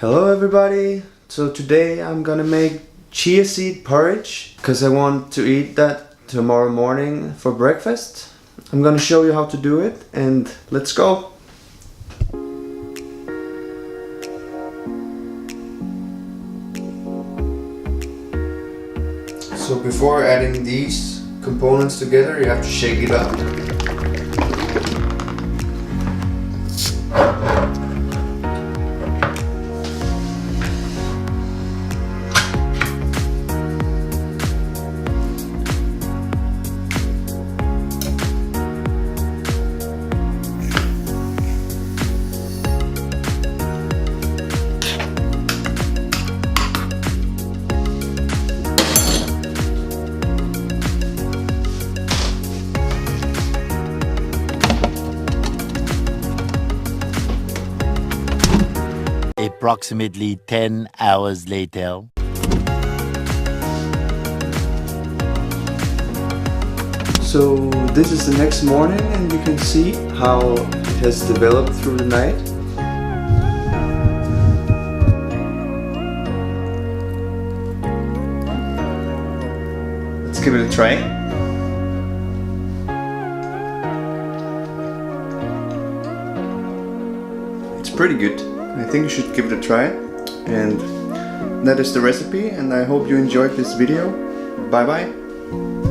Hello everybody! So today I'm gonna make chia seed porridge because I want to eat that tomorrow morning for breakfast. I'm gonna show you how to do it and let's go! So before adding these components together you have to shake it up. Approximately 10 hours later. So this is the next morning and you can see how it has developed through the night. Let's give it a try. It's pretty good. I think you should give it a try. And that is the recipe, and I hope you enjoyed this video. Bye bye.